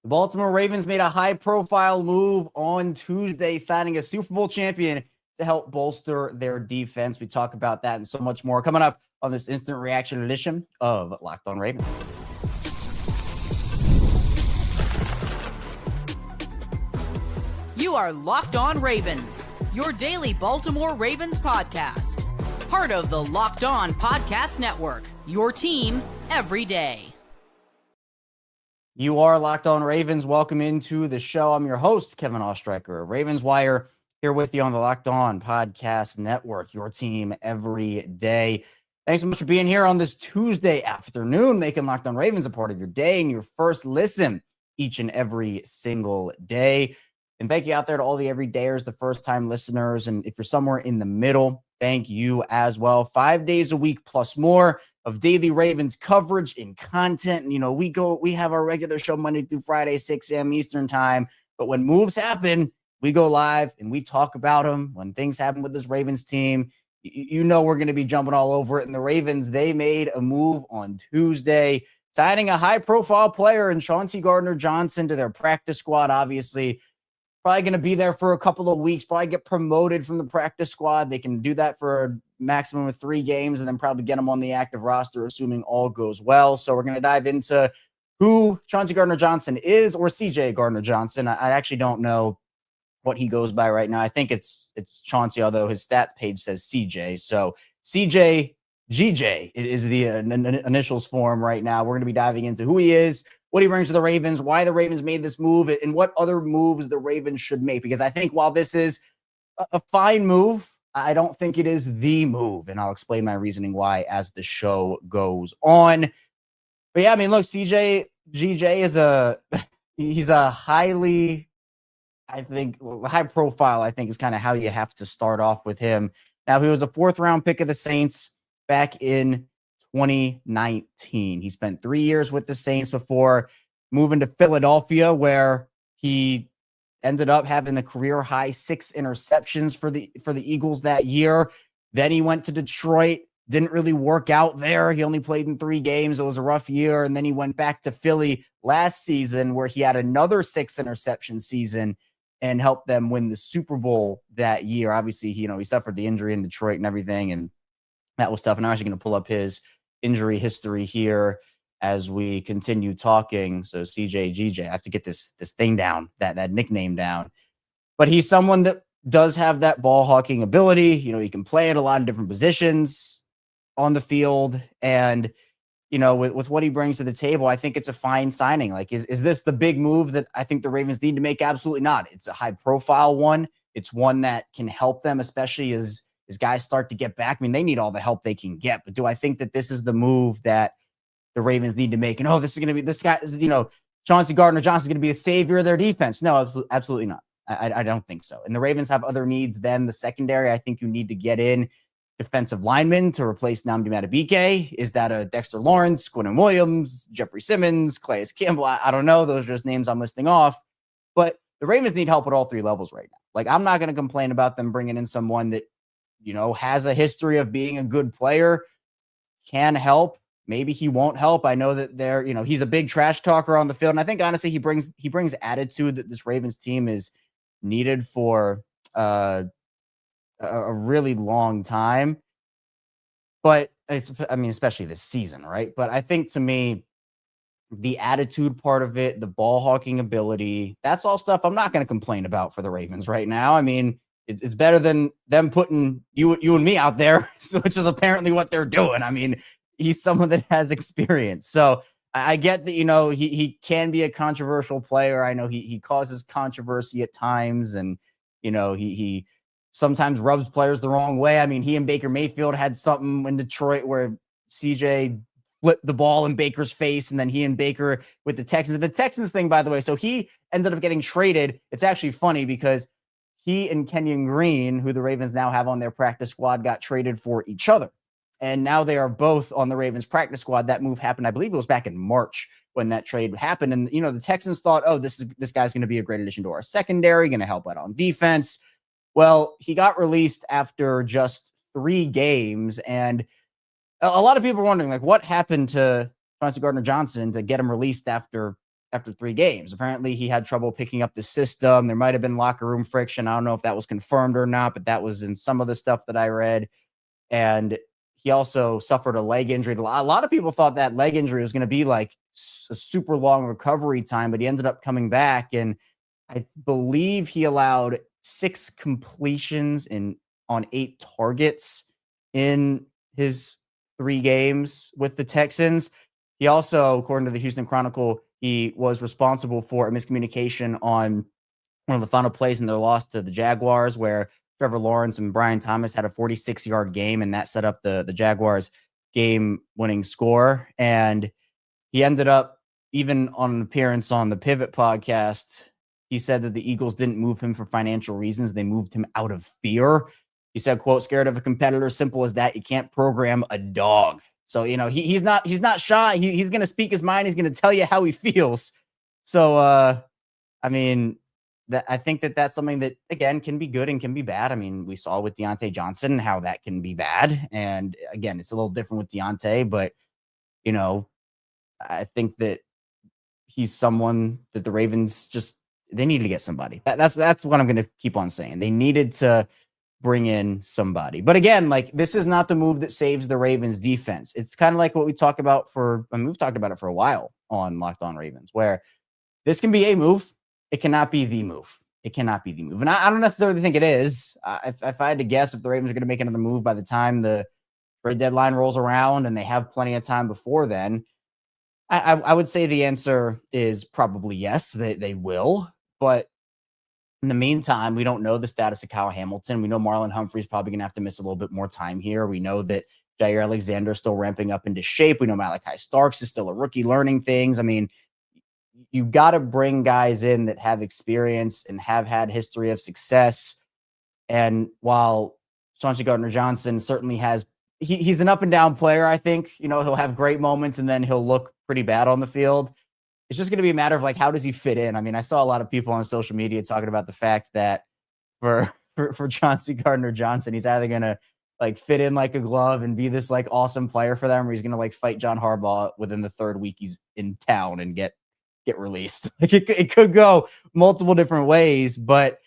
The Baltimore Ravens made a high-profile move on Tuesday, signing a Super Bowl champion to help bolster their defense. We talk about that and so much more coming up on this instant reaction edition of Locked On Ravens. You are Locked On Ravens, your daily Baltimore Ravens podcast. Part of the Locked On Podcast Network, your team every day. You are Locked On Ravens. Welcome into the show. I'm your host, Kevin Oestreicher, Ravens Wire, here with you on the Locked On Podcast Network, your team every day. Thanks so much for being here on this Tuesday afternoon, making Locked On Ravens a part of your day and your first listen each and every single day. And thank you out there to all the everydayers, the first-time listeners, and if you're somewhere in the middle, thank you as well. 5 days a week plus more of daily Ravens coverage and content. And, you know, we have our regular show Monday through Friday, 6 a.m. Eastern time. But when moves happen, we go live and we talk about them. When things happen with this Ravens team, you know we're going to be jumping all over it. And the Ravens, they made a move on Tuesday, signing a high-profile player in Chauncey Gardner-Johnson to their practice squad, obviously. Probably going to be there for a couple of weeks, probably get promoted from the practice squad. They can do that for a maximum of 3 games and then probably get them on the active roster, assuming all goes well. So we're going to dive into who Chauncey Gardner-Johnson is, or CJ Gardner-Johnson. I actually don't know what he goes by right now. I think it's Chauncey, although his stat page says CJ. So CJGJ is the initials for him right now. We're going to be diving into who he is, what he brings to the Ravens, why the Ravens made this move, and what other moves the Ravens should make. Because I think while this is a fine move, I don't think it is the move. And I'll explain my reasoning why as the show goes on. But yeah, I mean, look, CJGJ is he's a highly, I think, high profile, I think, is kind of how you have to start off with him. Now, he was the 4th-round pick of the Saints back in 2019. He spent 3 years with the Saints before moving to Philadelphia, where he ended up having a career high 6 interceptions for the Eagles that year. Then he went to Detroit, didn't really work out there. He only played in 3 games. It was a rough year. And then he went back to Philly last season, where he had another 6 interception season and helped them win the Super Bowl that year. Obviously, he suffered the injury in Detroit and everything, and that was tough. And I'm actually going to pull up his injury history here as we continue talking. So CJGJ, I have to get this thing down, that nickname down. But he's someone that does have that ball hawking ability. You know, he can play at a lot of different positions on the field. And, you know, with what he brings to the table, I think it's a fine signing. Like, is this the big move that I think the Ravens need to make? Absolutely not. It's a high profile one. It's one that can help them, especially as guys start to get back. I mean, they need all the help they can get. But do I think that this is the move that the Ravens need to make? And, this is going to be, this guy is, Chauncey Gardner-Johnson is going to be a savior of their defense. No, absolutely not. I don't think so. And the Ravens have other needs than the secondary. I think you need to get in defensive linemen to replace Nnamdi Madubuike. Is that a Dexter Lawrence, Quinnen Williams, Jeffrey Simmons, Calais Campbell? I don't know. Those are just names I'm listing off. But the Ravens need help at all 3 levels right now. Like, I'm not going to complain about them bringing in someone that, has a history of being a good player, can help. Maybe he won't help. I know that he's a big trash talker on the field. And I think, honestly, he brings attitude that this Ravens team is needed for a really long time. But especially this season, right? But I think, to me, the attitude part of it, the ball hawking ability, that's all stuff I'm not going to complain about for the Ravens right now. I mean, it's better than them putting you and me out there, which is apparently what they're doing. I mean, he's someone that has experience. So I get that, he can be a controversial player. I know he causes controversy at times, and, he sometimes rubs players the wrong way. I mean, he and Baker Mayfield had something in Detroit where CJ flipped the ball in Baker's face, and then he and Baker with the Texans. The Texans thing, by the way, so he ended up getting traded. It's actually funny because he and Kenyon Green, who the Ravens now have on their practice squad, got traded for each other. And now they are both on the Ravens practice squad. That move happened, I believe it was back in March when that trade happened. And, the Texans thought, this guy's going to be a great addition to our secondary, going to help out on defense. Well, he got released after just 3 games. And a lot of people are wondering, like, what happened to Chauncey Gardner-Johnson to get him released after after 3 games. Apparently he had trouble picking up the system. There might've been locker room friction. I don't know if that was confirmed or not, but that was in some of the stuff that I read. And he also suffered a leg injury. A lot of people thought that leg injury was going to be like a super long recovery time, but he ended up coming back. And I believe he allowed 6 completions on 8 targets in his 3 games with the Texans. He also, according to the Houston Chronicle, he was responsible for a miscommunication on one of the final plays in their loss to the Jaguars, where Trevor Lawrence and Brian Thomas had a 46-yard game, and that set up the Jaguars game-winning score. And he ended up, even on an appearance on the Pivot podcast, he said that the Eagles didn't move him for financial reasons. They moved him out of fear. He said, quote, "Scared of a competitor, simple as that. You can't program a dog." So, he's not shy. He's going to speak his mind. He's going to tell you how he feels. So, I mean, I think that's something that, again, can be good and can be bad. I mean, we saw with Deontay Johnson how that can be bad. And again, it's a little different with Deontay, but, I think that he's someone that the Ravens they need to get somebody. That's what I'm going to keep on saying. They needed to bring in somebody. But again, like, this is not the move that saves the Ravens defense. It's kind of like what we talk about we've talked about it for a while on Locked On Ravens, where this can be a move. It cannot be the move. It cannot be the move. And I don't necessarily think it is. If I had to guess, if the Ravens are going to make another move by the time the trade deadline rolls around and they have plenty of time before then, I would say the answer is probably yes, they will. But in the meantime, we don't know the status of Kyle Hamilton. We know Marlon Humphrey's probably going to have to miss a little bit more time here. We know that Jair Alexander is still ramping up into shape. We know Malachi Starks is still a rookie learning things. I mean, you got to bring guys in that have experience and have had history of success. And while Chauncey Gardner-Johnson certainly he's an up and down player, I think, he'll have great moments and then he'll look pretty bad on the field. It's just going to be a matter of, like, how does he fit in? I mean, I saw a lot of people on social media talking about the fact that for Chauncey Gardner-Johnson, he's either going to, like, fit in like a glove and be this, like, awesome player for them, or he's going to, like, fight John Harbaugh within the 3rd week he's in town and get released. Like, it could go multiple different ways, but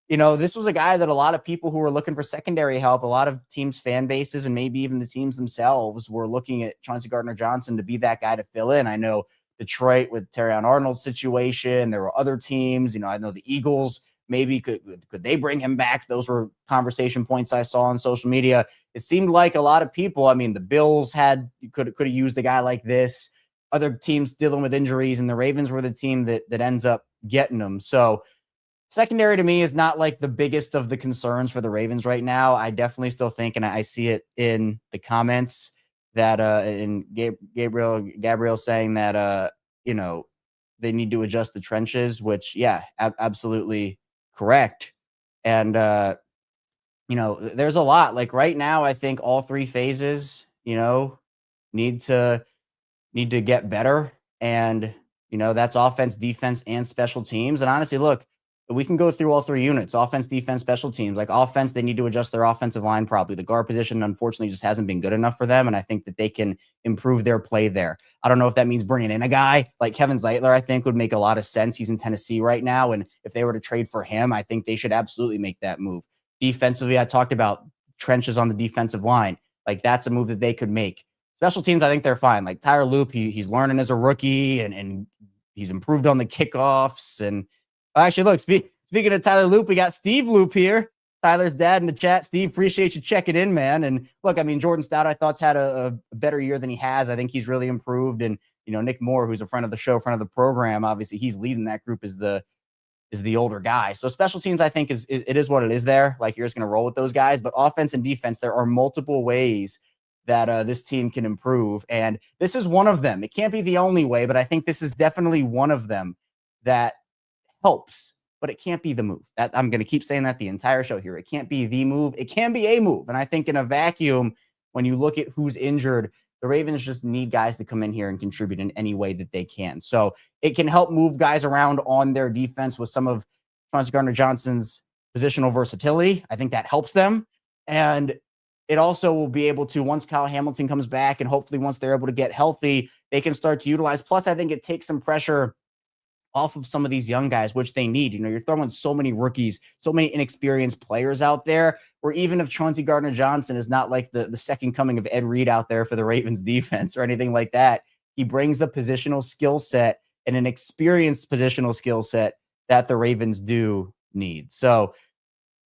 this was a guy that a lot of people who were looking for secondary help, a lot of teams' fan bases, and maybe even the teams themselves were looking at Chauncey Gardner-Johnson to be that guy to fill in. I know Detroit with Terrion Arnold's situation. There were other teams. I know the Eagles, maybe could they bring him back? Those were conversation points I saw on social media. It seemed like a lot of people, I mean, the Bills could have used a guy like this. Other teams dealing with injuries, and the Ravens were the team that ends up getting them. So secondary to me is not like the biggest of the concerns for the Ravens right now. I definitely still think, and I see it in the comments, that and Gabriel saying that they need to adjust the trenches, which absolutely correct. And there's a lot, like, right now I think all 3 phases need to get better, and that's offense, defense, and special teams. And honestly, look, we can go through all 3 units: offense, defense, special teams. Like, offense, they need to adjust their offensive line. Probably the guard position, unfortunately, just hasn't been good enough for them. And I think that they can improve their play there. I don't know if that means bringing in a guy like Kevin Zeitler. I think would make a lot of sense. He's in Tennessee right now, and if they were to trade for him, I think they should absolutely make that move. Defensively, I talked about trenches on the defensive line. Like, that's a move that they could make. Special teams, I think they're fine. Like Tyler Loop, he's learning as a rookie, and he's improved on the kickoffs. And actually, look, speaking of Tyler Loop, we got Steve Loop here, Tyler's dad, in the chat. Steve, appreciate you checking in, man. And look, I mean, Jordan Stout, I thought's had a better year than he has. I think he's really improved. And Nick Moore, who's a friend of the show, friend of the program, obviously he's leading that group as the older guy. So special teams, I think it is what it is there. Like, you're just going to roll with those guys. But offense and defense, there are multiple ways that this team can improve. And this is one of them. It can't be the only way, but I think this is definitely one of them that helps, but it can't be the move. That I'm going to keep saying that the entire show here. It can't be the move. It can be a move. And I think in a vacuum, when you look at who's injured, the Ravens just need guys to come in here and contribute in any way that they can. So it can help move guys around on their defense with some of Chauncey Gardner-Johnson's positional versatility. I think that helps them. And it also will be able to, once Kyle Hamilton comes back, and hopefully once they're able to get healthy, they can start to utilize. Plus, I think it takes some pressure off of some of these young guys, which they need. You're throwing so many rookies, so many inexperienced players out there, where even if Chauncey Gardner-Johnson is not like the second coming of Ed Reed out there for the Ravens defense or anything like that, he brings a positional skill set and an experienced positional skill set that the Ravens do need. So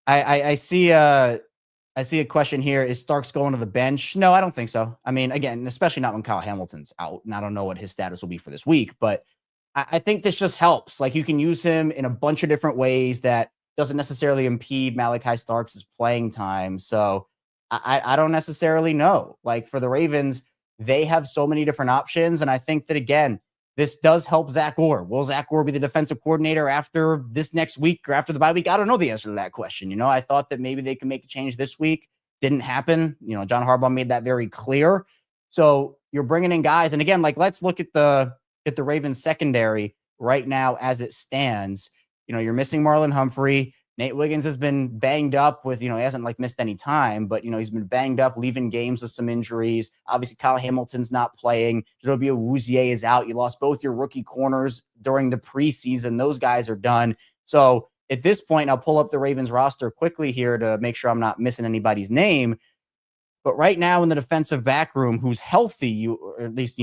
I see a question here. Is Starks going to the bench? No, I don't think so. I mean, again, especially not when Kyle Hamilton's out, and I don't know what his status will be for this week, but I think this just helps. Like, you can use him in a bunch of different ways that doesn't necessarily impede Malachi Starks' playing time. So I don't necessarily know. Like, for the Ravens, they have so many different options, and I think that, again, this does help Zach Orr. Will Zach Orr be the defensive coordinator after this next week or after the bye week? I don't know the answer to that question. I thought that maybe they could make a change this week. Didn't happen. John Harbaugh made that very clear. So you're bringing in guys. And again, like, let's look at the Ravens secondary right now as it stands. You're missing Marlon Humphrey. Nate Wiggins has been banged up with, he hasn't missed any time, but, he's been banged up, leaving games with some injuries. Obviously, Kyle Hamilton's not playing. Jadobia Awuzie is out. You lost both your rookie corners during the preseason. Those guys are done. So at this point, I'll pull up the Ravens roster quickly here to make sure I'm not missing anybody's name. But right now in the defensive back room, who's healthy, or at least,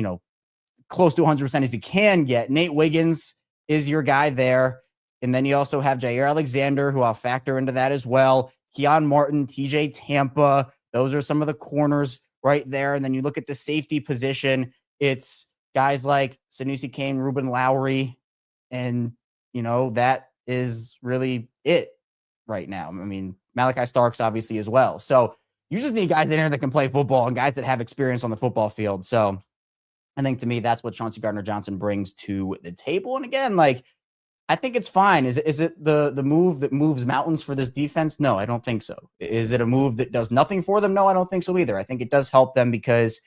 close to 100% as he can get, Nate Wiggins is your guy there. And then you also have Jair Alexander, who I'll factor into that as well. Keon Martin, TJ Tampa. Those are some of the corners right there. And then you look at the safety position. It's guys like Sanusi Kane, Ruben Lowry. And, that is really it right now. I mean, Malachi Starks obviously as well. So you just need guys in here that can play football and guys that have experience on the football field. So I think, to me, that's what Chauncey Gardner-Johnson brings to the table. And again, I think it's fine. Is it the move that moves mountains for this defense? No, I don't think so. Is it a move that does nothing for them? No, I don't think so either. I think it does help them, because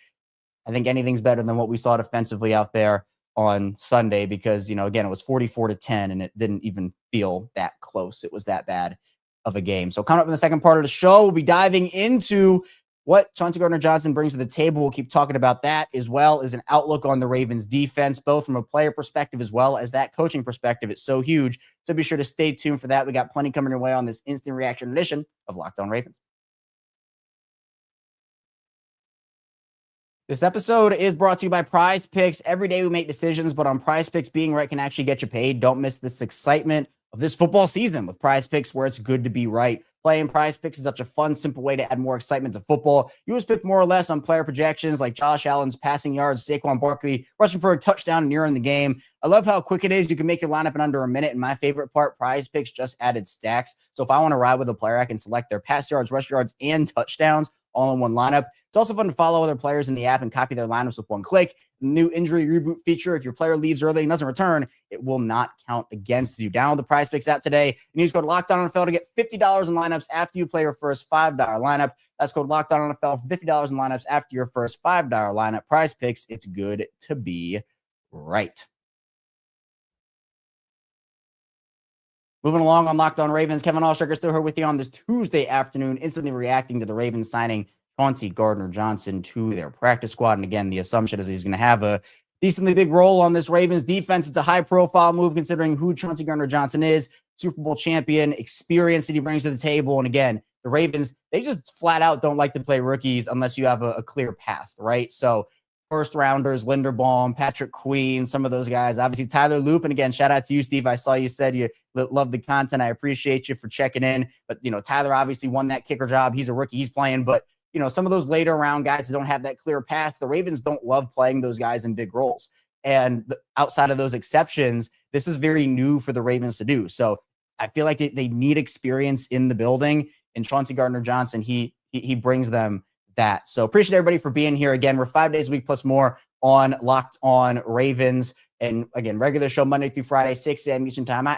I think anything's better than what we saw defensively out there on Sunday, because, again, it was 44-10 and it didn't even feel that close. It was that bad of a game. So coming up in the second part of the show, we'll be diving into what Chauncey Gardner-Johnson brings to the table. We'll keep talking about that, as well as an outlook on the Ravens defense, both from a player perspective as well as that coaching perspective. It's so huge. So be sure to stay tuned for that. We got plenty coming your way on this instant reaction edition of Locked On Ravens. This episode is brought to you by PrizePicks. Every day we make decisions, but on PrizePicks, being right can actually get you paid. Don't miss this excitement of this football season with PrizePicks, where it's good to be right. Playing PrizePicks is such a fun, simple way to add more excitement to football. You just pick more or less on player projections like Josh Allen's passing yards, Saquon Barkley rushing for a touchdown near in the game. I love how quick it is. You can make your lineup in under a minute. And my favorite part, PrizePicks just added stacks. So if I want to ride with a player, I can select their pass yards, rush yards, and touchdowns all in one lineup. It's also fun to follow other players in the app and copy their lineups with one click. New injury reboot feature. If your player leaves early and doesn't return, it will not count against you. Download the PrizePicks app today and use code LOCKEDONNFL to get $50 in lineups after you play your first $5 lineup. That's code LOCKEDONNFL for $50 in lineups after your first $5 lineup. PrizePicks, it's good to be right. Moving along on Locked On Ravens, Kevin Oestreicher still here with you on this Tuesday afternoon, instantly reacting to the Ravens signing Chauncey Gardner-Johnson to their practice squad. And again, the assumption is he's going to have a decently big role on this Ravens defense. It's a high-profile move considering who Chauncey Gardner-Johnson is, Super Bowl champion, experience that he brings to the table. And again, the Ravens, they just flat out don't like to play rookies unless you have a clear path, right? So first rounders, Linderbaum, Patrick Queen, some of those guys. Obviously, Tyler Loop. And again, shout out to you, Steve. I saw you said you love the content. I appreciate you for checking in. But, Tyler obviously won that kicker job. He's a rookie. He's playing. But, some of those later round guys that don't have that clear path, the Ravens don't love playing those guys in big roles. And outside of those exceptions, this is very new for the Ravens to do. So I feel like they need experience in the building. And Chauncey Gardner-Johnson, he brings them that. So appreciate everybody for being here. Again, we're 5 days a week plus more on Locked On Ravens. And again, regular show Monday through Friday, 6 a.m. Eastern time. I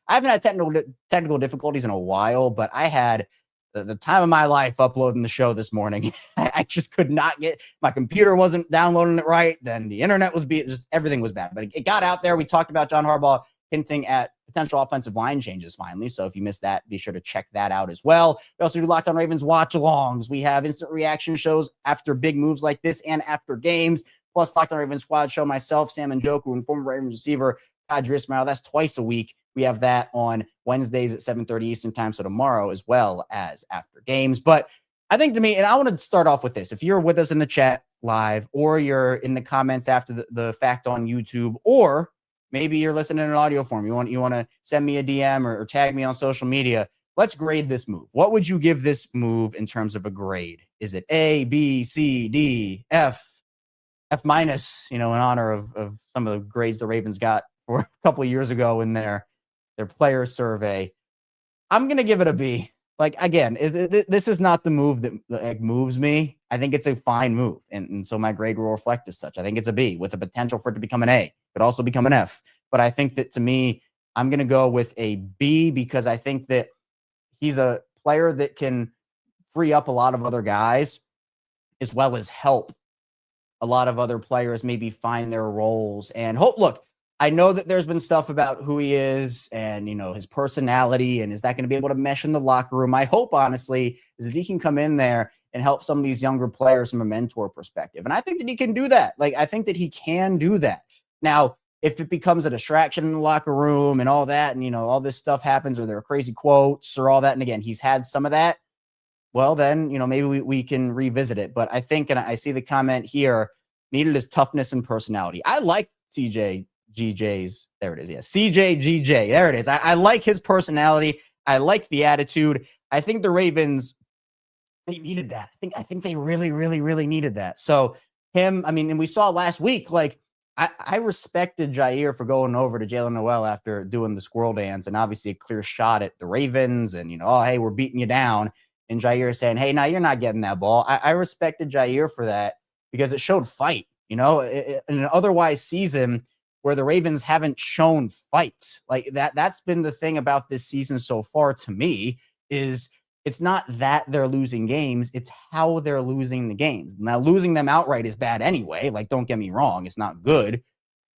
haven't had technical difficulties in a while, but I had the time of my life uploading the show this morning. I just could not my computer wasn't downloading it right. Then the internet was just everything was bad, but it got out there. We talked about John Harbaugh hinting at potential offensive line changes finally. So if you missed that, be sure to check that out as well. We also do Locked On Ravens watch alongs. We have instant reaction shows after big moves like this and after games, plus Locked On Ravens squad show, myself, Sam Njoku, and former Ravens receiver Padre Ismail. That's twice a week. We have that on Wednesdays at 7:30 Eastern time. So tomorrow, as well as after games. But I think to me, and I want to start off with this. If you're with us in the chat live, or you're in the comments after the fact on YouTube, or maybe you're listening in an audio form, you want to send me a DM or tag me on social media. Let's grade this move. What would you give this move in terms of a grade? Is it A, B, C, D, F minus, in honor of some of the grades the Ravens got for a couple of years ago in their player survey? I'm going to give it a B. Like, again, this is not the move that moves me. I think it's a fine move. And so my grade will reflect as such. I think it's a B with the potential for it to become an A. It could also become an F. But I think that, to me, I'm going to go with a B because I think that he's a player that can free up a lot of other guys, as well as help a lot of other players maybe find their roles. And look, I know that there's been stuff about who he is and, his personality, and is that going to be able to mesh in the locker room? My hope, honestly, is that he can come in there and help some of these younger players from a mentor perspective. And I think that he can do that. Like, I think that he can do that. Now, if it becomes a distraction in the locker room and all that, and, all this stuff happens, or there are crazy quotes or all that, and again, he's had some of that, well, then, maybe we can revisit it. But I think, and I see the comment here, needed his toughness and personality. I like CJGJ's. There it is. Yeah. CJGJ. There it is. I like his personality. I like the attitude. I think the Ravens, they needed that. I think they really, really, really needed that. So him, and we saw last week, like, I respected Jair for going over to Jalen Noel after doing the squirrel dance, and obviously a clear shot at the Ravens, and, oh, hey, we're beating you down. And Jair saying, hey, now you're not getting that ball. I respected Jair for that because it showed fight, in an otherwise season where the Ravens haven't shown fight. Like, that's been the thing about this season so far to me, is it's not that they're losing games, it's how they're losing the games. Now, losing them outright is bad anyway. Like, don't get me wrong, it's not good.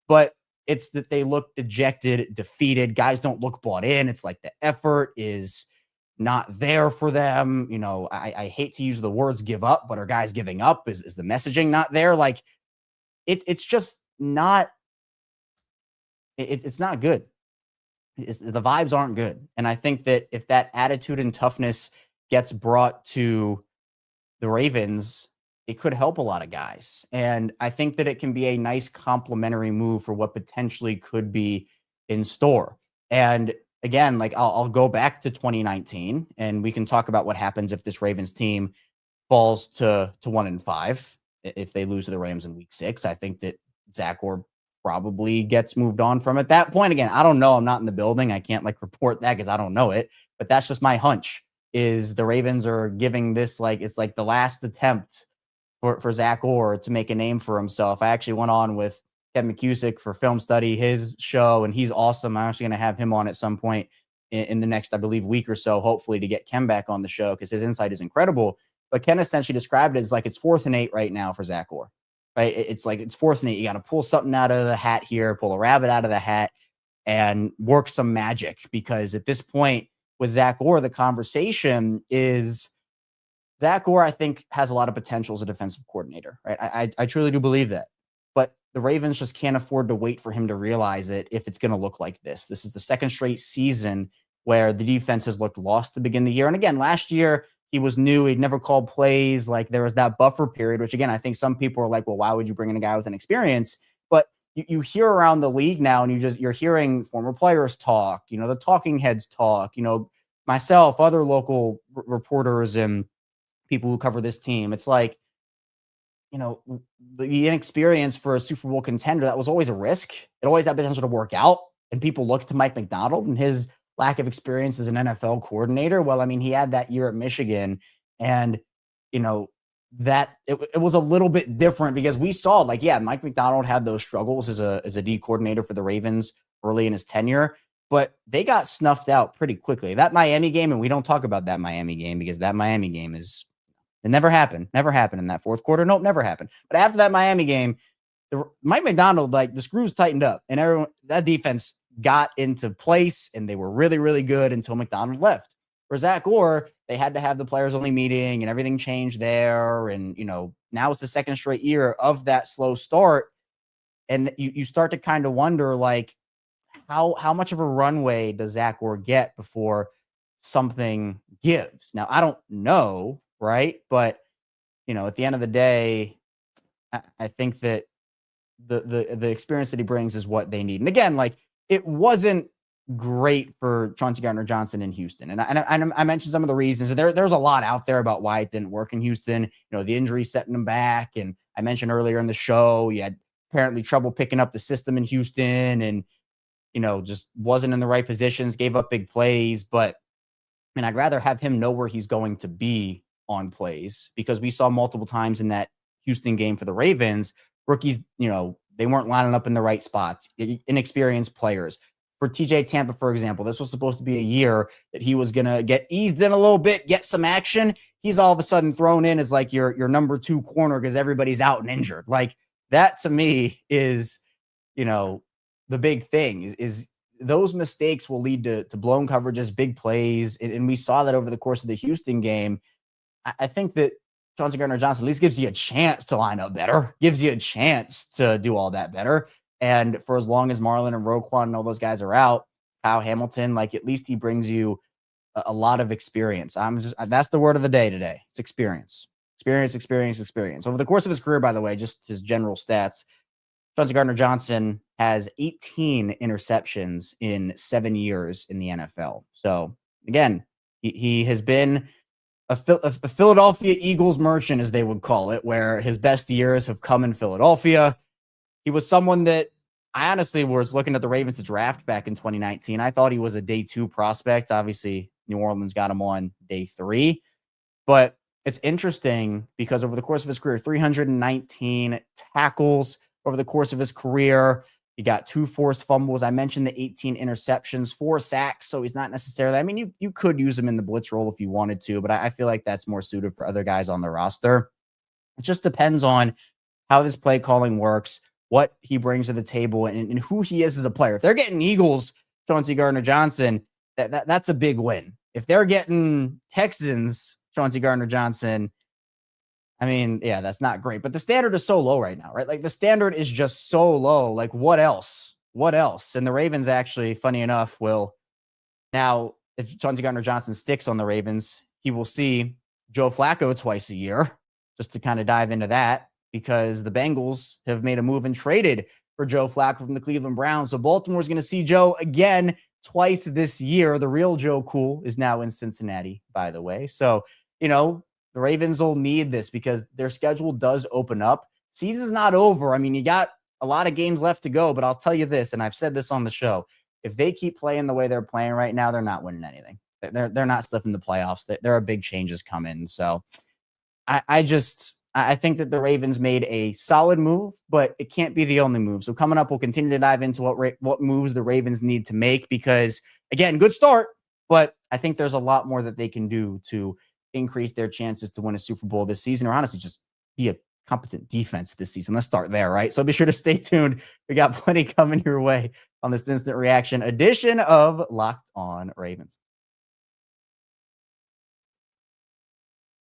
But it's that they look dejected, defeated. Guys don't look bought in. It's like the effort is not there for them. I hate to use the words give up, but are guys giving up? Is the messaging not there? Like, it's just not, it's not good. The vibes aren't good. And I think that if that attitude and toughness gets brought to the Ravens, it could help a lot of guys. And I think that it can be a nice complementary move for what potentially could be in store. And again, like, I'll go back to 2019, and we can talk about what happens if this Ravens team falls to 1-5. If they lose to the Rams in week 6, I think that Zach Orr probably gets moved on from at that point. Again, I don't know. I'm not in the building. I can't report that because I don't know it, but that's just my hunch, is the Ravens are giving this, it's like the last attempt for Zach Orr to make a name for himself. I actually went on with Kevin McCusick for Film Study, his show, and he's awesome. I'm actually going to have him on at some point in the next, I believe, week or so, hopefully, to get Ken back on the show because his insight is incredible. But Ken essentially described it as like it's 4th and 8 right now for Zach Orr. Right? It's like it's 4th and 8. You got to pull something out of the hat here, pull a rabbit out of the hat, and work some magic. Because at this point with Zach Orr, the conversation is Zach Orr, I think, has a lot of potential as a defensive coordinator. Right? I truly do believe that. But the Ravens just can't afford to wait for him to realize it if it's going to look like this. This is the second straight season where the defense has looked lost to begin the year. And again, last year, he was new. He'd never called plays. Like, there was that buffer period, which, again, I think some people are like, well, why would you bring in a guy with an experience? But you hear around the league now, and you're hearing former players talk, the talking heads talk, myself, other local reporters and people who cover this team. It's like, the inexperience for a Super Bowl contender, that was always a risk. It always had potential to work out. And people look to Mike Macdonald and his lack of experience as an NFL coordinator. Well, he had that year at Michigan, and, that it was a little bit different because we saw, Mike Macdonald had those struggles as a D coordinator for the Ravens early in his tenure, but they got snuffed out pretty quickly. That Miami game, and we don't talk about that Miami game because that Miami game it never happened. Never happened in that fourth quarter. Nope, never happened. But after that Miami game, Mike Macdonald, the screws tightened up, and that defense got into place, and they were really, really good until Macdonald left. For Zach Orr, they had to have the players only meeting, and everything changed there. And, now it's the second straight year of that slow start. And you start to kind of wonder, how much of a runway does Zach Orr get before something gives? Now, I don't know, right? But, at the end of the day, I think that the experience that he brings is what they need. And again, like, it wasn't great for Chauncey Gardner-Johnson in Houston. And I mentioned some of the reasons. And there's a lot out there about why it didn't work in Houston. The injury setting him back. And I mentioned earlier in the show, he had apparently trouble picking up the system in Houston and, just wasn't in the right positions, gave up big plays. But I'd rather have him know where he's going to be on plays, because we saw multiple times in that Houston game for the Ravens, rookies, they weren't lining up in the right spots, inexperienced players. For TJ Tampa, for example, this was supposed to be a year that he was going to get eased in a little bit, get some action. He's all of a sudden thrown in as like your number 2 corner because everybody's out and injured. Like, that to me is, the big thing is those mistakes will lead to blown coverages, big plays. And we saw that over the course of the Houston game. I think that Chauncey Gardner-Johnson at least gives you a chance to line up better, gives you a chance to do all that better. And for as long as Marlon and Roquan and all those guys are out, Kyle Hamilton, like, at least he brings you a lot of experience. That's the word of the day today. It's experience. Experience. Over the course of his career, by the way, just his general stats, Chauncey Gardner-Johnson has 18 interceptions in 7 years in the NFL. So again, he has been a Philadelphia Eagles merchant, as they would call it, where his best years have come in Philadelphia. He was someone that I honestly was looking at the Ravens to draft back in 2019. I thought he was a day 2 prospect. Obviously, New Orleans got him on day 3. But it's interesting because over the course of his career, 319 tackles over the course of his career. He got 2 forced fumbles. I mentioned the 18 interceptions, 4 sacks. So he's not necessarily, I mean, you could use him in the blitz role if you wanted to, but I feel like that's more suited for other guys on the roster. It just depends on how this play calling works, what he brings to the table, and who he is as a player. If they're getting Eagles, Chauncey Gardner-Johnson, that's a big win. If they're getting Texans, Chauncey Gardner-Johnson, I mean, yeah, that's not great. But the standard is so low right now, right? Like, the standard is just so low. Like, what else? And the Ravens actually, funny enough, will now, if Chauncey Gardner-Johnson sticks on the Ravens, he will see Joe Flacco twice a year, just to kind of dive into that, because the Bengals have made a move and traded for Joe Flacco from the Cleveland Browns. So Baltimore's going to see Joe again twice this year. The real Joe Cool is now in Cincinnati, by the way. So, the Ravens will need this because their schedule does open up. Season's not over. I mean, you got a lot of games left to go, but I'll tell you this, and I've said this on the show, if they keep playing the way they're playing right now, they're not winning anything. They're not slipping the playoffs. There are big changes coming. So I think that the Ravens made a solid move, but it can't be the only move. So coming up, we'll continue to dive into what moves the Ravens need to make because, again, good start, but I think there's a lot more that they can do to increase their chances to win a Super Bowl this season, or honestly just be a competent defense this season. Let's start there, right? So be sure to stay tuned. We got plenty coming your way on this instant reaction edition of Locked On Ravens.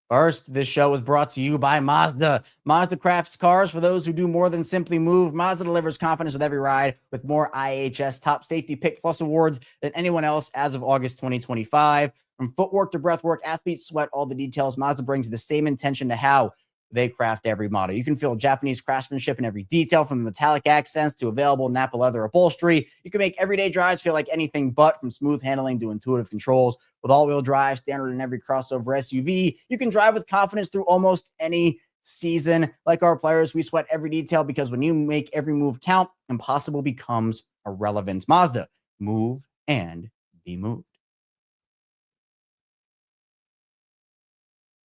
First, this show is brought to you by Mazda. Mazda crafts cars for those who do more than simply move. Mazda delivers confidence with every ride with more IHS Top Safety Pick Plus awards than anyone else as of August 2025. From footwork to breathwork, athletes sweat all the details. Mazda brings the same intention to how they craft every model. You can feel Japanese craftsmanship in every detail, from metallic accents to available Napa leather upholstery. You can make everyday drives feel like anything but, from smooth handling to intuitive controls. With all-wheel drive standard in every crossover SUV, you can drive with confidence through almost any season. Like our players, we sweat every detail because when you make every move count, impossible becomes irrelevant. Mazda, move and be moved.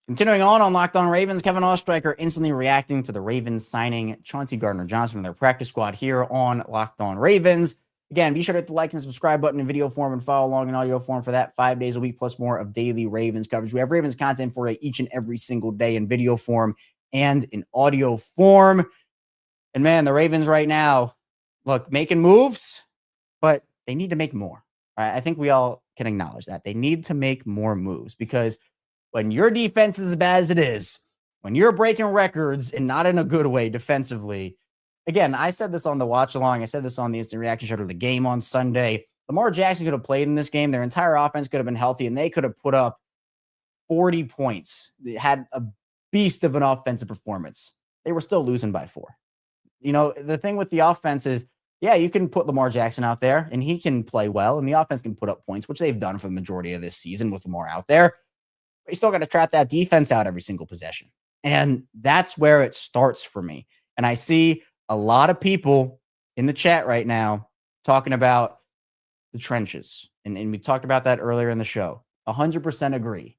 Continuing on Locked On Ravens, Kevin Oestreicher instantly reacting to the Ravens signing Chauncey Gardner-Johnson from their practice squad here on Locked On Ravens. Again, be sure to hit the like and subscribe button in video form and follow along in audio form for that 5 days a week plus more of daily Ravens coverage. We have Ravens content for you each and every single day in video form and in audio form. And man, the Ravens right now, look, making moves, but they need to make more. Right? I think we all can acknowledge that. They need to make more moves because when your defense is as bad as it is, when you're breaking records and not in a good way defensively, again, I said this on the watch along. I said this on the instant reaction show to the game on Sunday. Lamar Jackson could have played in this game. Their entire offense could have been healthy, and they could have put up 40 points. They had a beast of an offensive performance. They were still losing by 4. The thing with the offense is, yeah, you can put Lamar Jackson out there, and he can play well, and the offense can put up points, which they've done for the majority of this season with Lamar out there. But you still got to trap that defense out every single possession. And that's where it starts for me. And I see a lot of people in the chat right now talking about the trenches. And we talked about that earlier in the show. 100% agree.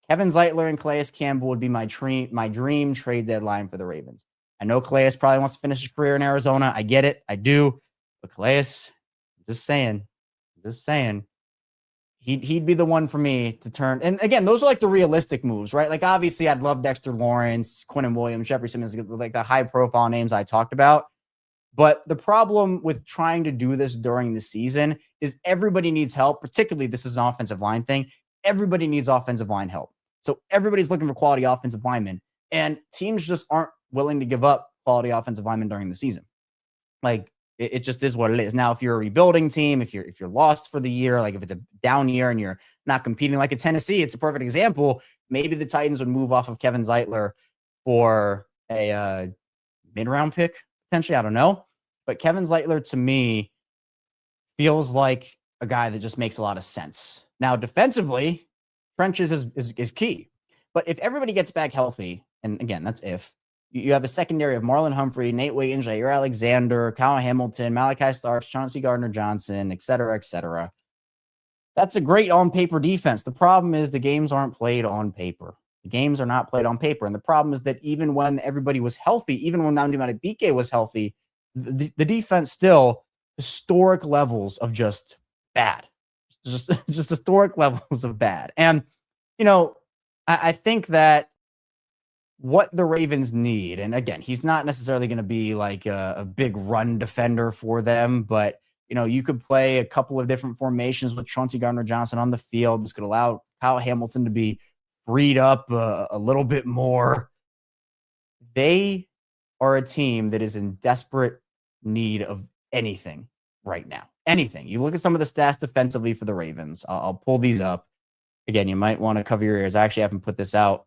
Kevin Zeitler and Calais Campbell would be my dream trade deadline for the Ravens. I know Calais probably wants to finish his career in Arizona. I get it. I do. But Calais, just saying, he'd be the one for me to turn. And again, those are like the realistic moves, right? Like, obviously, I'd love Dexter Lawrence, Quinnen Williams, Jeffrey Simmons, like the high-profile names I talked about. But the problem with trying to do this during the season is everybody needs help, particularly this is an offensive line thing. Everybody needs offensive line help. So everybody's looking for quality offensive linemen, and teams just aren't willing to give up quality offensive linemen during the season. Like, it just is what it is. Now, if you're a rebuilding team, if you're lost for the year, like if it's a down year and you're not competing like a Tennessee, it's a perfect example. Maybe the Titans would move off of Kevin Zeitler for a mid-round pick, potentially. I don't know. But Kevin Zeitler, to me, feels like a guy that just makes a lot of sense. Now, defensively, trenches is key. But if everybody gets back healthy, and again, that's if, you have a secondary of Marlon Humphrey, Nate Wiggins, Jair Alexander, Kyle Hamilton, Malachi Starks, Chauncey Gardner-Johnson, et cetera, et cetera. That's a great on-paper defense. The problem is the games aren't played on paper. The games are not played on paper. And the problem is that even when everybody was healthy, even when Nnamdi Madubuike was healthy, the defense still historic levels of just bad. Just historic levels of bad. And, I think that what the Ravens need, and again, he's not necessarily going to be like a big run defender for them, but, you could play a couple of different formations with Chauncey Gardner-Johnson on the field. This could allow Kyle Hamilton to be freed up a little bit more. They are a team that is in desperate need of anything right now. Anything. You look at some of the stats defensively for the Ravens. I'll pull these up. Again, you might want to cover your ears. I actually haven't put this out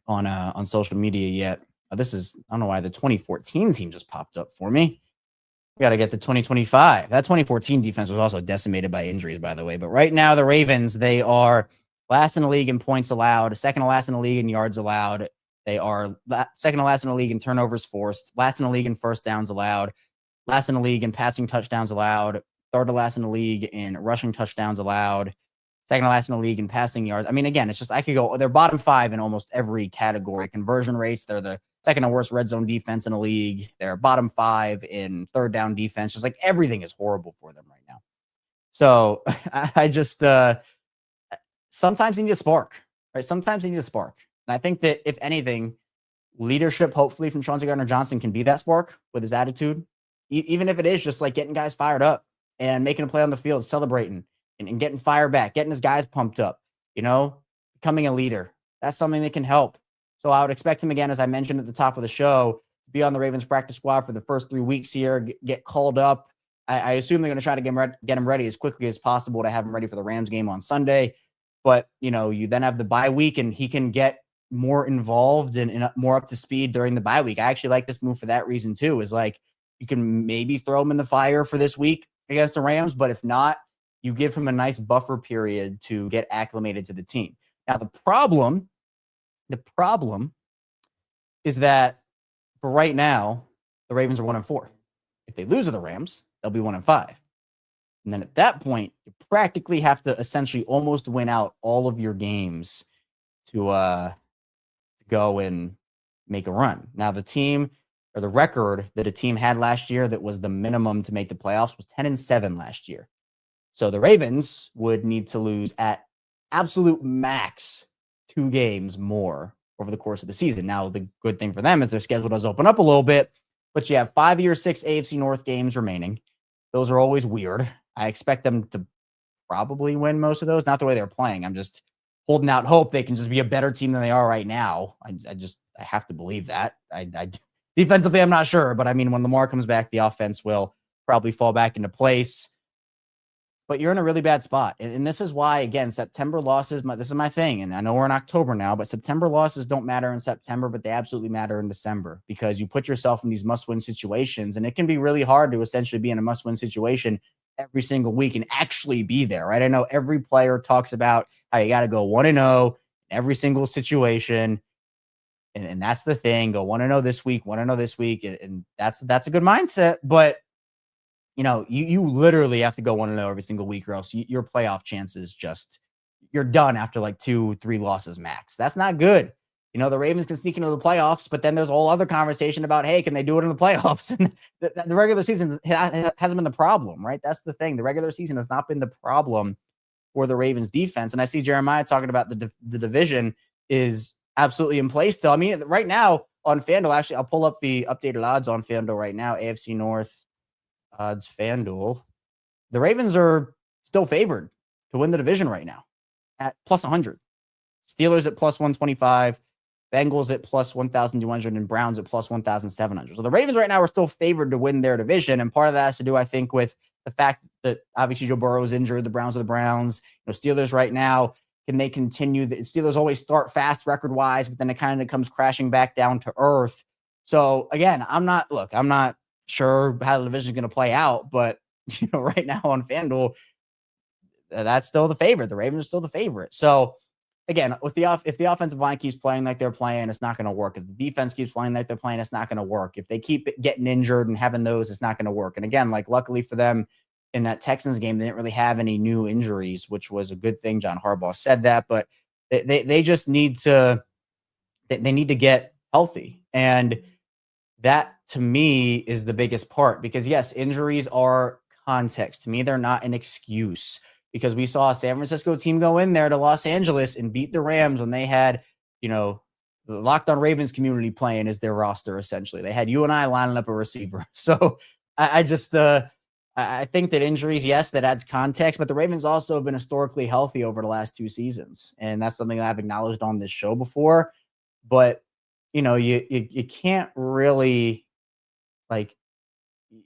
on social media yet. This is, I don't know why the 2014 team just popped up for me. We got to get the 2025. That 2014 defense was also decimated by injuries, by the way. But right now, the Ravens, they are last in the league in points allowed, second to last in the league in yards allowed. They are second to last in the league in turnovers forced, last in the league in first downs allowed, last in the league in passing touchdowns allowed, third to last in the league in rushing touchdowns allowed, second to last in the league in passing yards. I mean, again, it's just, I could go, they're bottom 5 in almost every category. Conversion rates, they're the second to worst red zone defense in the league. They're bottom 5 in third down defense. Just like everything is horrible for them right now. So I just, sometimes you need a spark, right? Sometimes you need a spark. And I think that if anything, leadership, hopefully from Chauncey Gardner-Johnson, can be that spark with his attitude. Even if it is just like getting guys fired up and making a play on the field, celebrating and getting fire back, getting his guys pumped up, becoming a leader. That's something that can help. So I would expect him, again, as I mentioned at the top of the show, to be on the Ravens practice squad for the first 3 weeks here, get called up. I assume they're going to try to get him ready as quickly as possible to have him ready for the Rams game on Sunday. But, you then have the bye week and he can get more involved and more up to speed during the bye week. I actually like this move for that reason too, is like you can maybe throw him in the fire for this week against the Rams, but if not, you give him a nice buffer period to get acclimated to the team. Now, the problem is that for right now, the Ravens are 1-4. If they lose to the Rams, they'll be 1-5. And then at that point, you practically have to essentially almost win out all of your games to go and make a run. Now, the team, or the record that a team had last year that was the minimum to make the playoffs, was 10-7 last year. So the Ravens would need to lose at absolute max 2 games more over the course of the season. Now, the good thing for them is their schedule does open up a little bit, but you have 5 of your 6 AFC North games remaining. Those are always weird. I expect them to probably win most of those. Not the way they're playing. I'm just holding out hope they can just be a better team than they are right now. I have to believe that. Defensively, I'm not sure, but I mean, when Lamar comes back, the offense will probably fall back into place. But you're in a really bad spot. And this is why, again, September losses, this is my thing. And I know we're in October now, but September losses don't matter in September, but they absolutely matter in December because you put yourself in these must-win situations. And it can be really hard to essentially be in a must-win situation every single week and actually be there, right? I know every player talks about how you got to go 1-0 in every single situation. And that's the thing. Go 1-0 this week, 1-0 this week. And that's a good mindset. But you literally have to go 1-0 every single week, or else your playoff chances you're done after like 2-3 losses max. That's not good. The Ravens can sneak into the playoffs, but then there's a whole other conversation about, hey, can they do it in the playoffs? And the regular season hasn't been the problem, right? That's the thing. The regular season has not been the problem for the Ravens defense. And I see Jeremiah talking about the division is absolutely in place, though. I mean, right now on FanDuel, actually, I'll pull up the updated odds on FanDuel right now. AFC North odds FanDuel. The Ravens are still favored to win the division right now at plus 100. Steelers at plus 125, Bengals at plus 1,200, and Browns at plus 1,700. So the Ravens right now are still favored to win their division. And part of that has to do, I think, with the fact that obviously Joe Burrow is injured. The Browns are the Browns. Steelers right now, can they continue? The Steelers always start fast record-wise, but then it kind of comes crashing back down to earth. So again, I'm not sure how the division is going to play out, but right now on FanDuel, that's still the favorite. The Ravens are still the favorite. So again, if the offensive line keeps playing like they're playing, it's not going to work. If the defense keeps playing like they're playing, it's not going to work. If they keep getting injured and having those, it's not going to work. And again, like luckily for them in that Texans game, they didn't really have any new injuries, which was a good thing. John Harbaugh said that, but they just need to get healthy. And that to me is the biggest part, because yes, injuries are context. To me, they're not an excuse, because we saw a San Francisco team go in there to Los Angeles and beat the Rams when they had, the Locked On Ravens community playing as their roster. Essentially, they had you and I lining up a receiver. So I think that injuries, yes, that adds context, but the Ravens also have been historically healthy over the last 2 seasons. And that's something that I've acknowledged on this show before, but you can't really, like,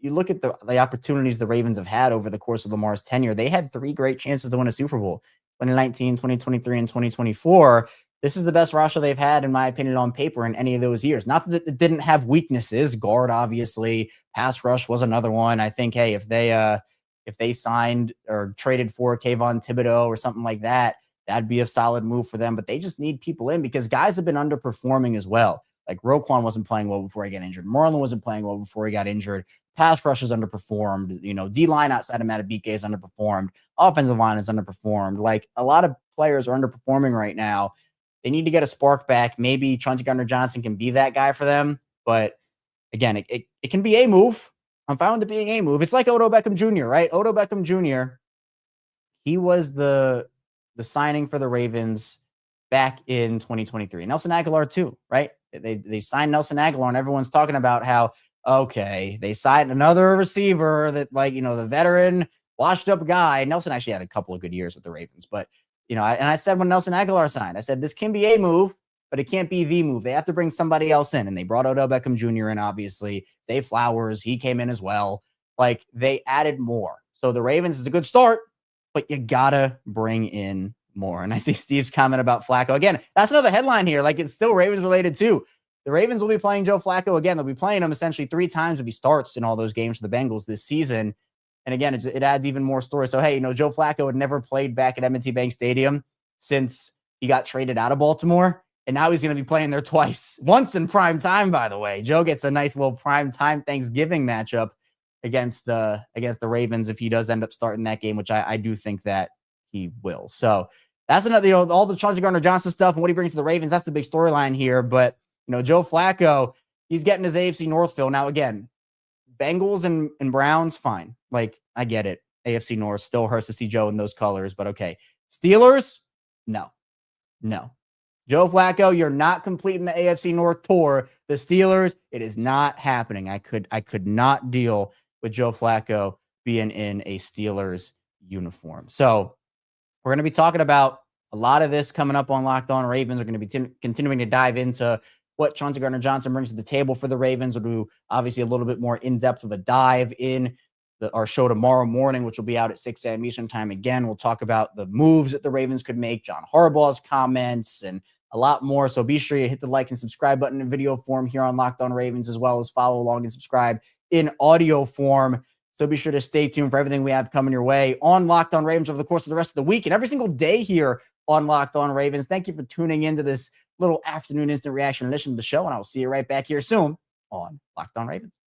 you look at the opportunities the Ravens have had over the course of Lamar's tenure. They had 3 great chances to win a Super Bowl, 2019, 2023, and 2024. This is the best roster they've had, in my opinion, on paper in any of those years. Not that it didn't have weaknesses. Guard, obviously. Pass rush was another one. I think, hey, if they signed or traded for Kayvon Thibodeau or something like that, that'd be a solid move for them. But they just need people in, because guys have been underperforming as well. Like Roquan wasn't playing well before he got injured. Marlon wasn't playing well before he got injured. Pass rush is underperformed. D-line outside of Matabike is underperformed. Offensive line is underperformed. Like, a lot of players are underperforming right now. They need to get a spark back. Maybe Chauncey Gardner-Johnson can be that guy for them. But again, it can be a move. I'm fine with it being a move. It's like Odell Beckham Jr., right? Odell Beckham Jr., he was the signing for the Ravens back in 2023. Nelson Aguilar too, right? They signed Nelson Aguilar, and everyone's talking about how, okay, they signed another receiver that, the veteran washed up guy. Nelson actually had a couple of good years with the Ravens, but I said when Nelson Aguilar signed, I said, this can be a move, but it can't be the move. They have to bring somebody else in, and they brought Odell Beckham Jr. in, obviously. Zay Flowers, he came in as well. Like, they added more. So the Ravens is a good start, but you gotta bring in more. And I see Steve's comment about Flacco. Again, that's another headline here. Like, it's still Ravens related too. The Ravens will be playing Joe Flacco again. They'll be playing him essentially 3 times if he starts in all those games for the Bengals this season. And again, it adds even more story. So, hey, Joe Flacco had never played back at M&T Bank Stadium since he got traded out of Baltimore. And now he's going to be playing there twice. Once in prime time, by the way. Joe gets a nice little prime time Thanksgiving matchup against the Ravens if he does end up starting that game, which I do think that he will. So that's another, all the Chauncey Gardner-Johnson stuff and what he brings to the Ravens, that's the big storyline here. But, Joe Flacco, he's getting his AFC North fill. Now, again, Bengals and Browns, fine. Like, I get it. AFC North still hurts to see Joe in those colors, but okay. Steelers, no. Joe Flacco, you're not completing the AFC North tour. The Steelers, it is not happening. I could not deal with Joe Flacco being in a Steelers uniform. So we're going to be talking about a lot of this coming up on Locked On Ravens. We're going to be continuing to dive into what Chauncey Gardner-Johnson brings to the table for the Ravens. We'll do obviously a little bit more in-depth of a dive in our show tomorrow morning, which will be out at 6 a.m. Eastern time. Again, we'll talk about the moves that the Ravens could make, John Harbaugh's comments, and a lot more. So be sure you hit the like and subscribe button in video form here on Locked On Ravens, as well as follow along and subscribe in audio form. So be sure to stay tuned for everything we have coming your way on Locked On Ravens over the course of the rest of the week and every single day here on Locked On Ravens. Thank you for tuning into this little afternoon instant reaction edition of the show, and I will see you right back here soon on Locked On Ravens.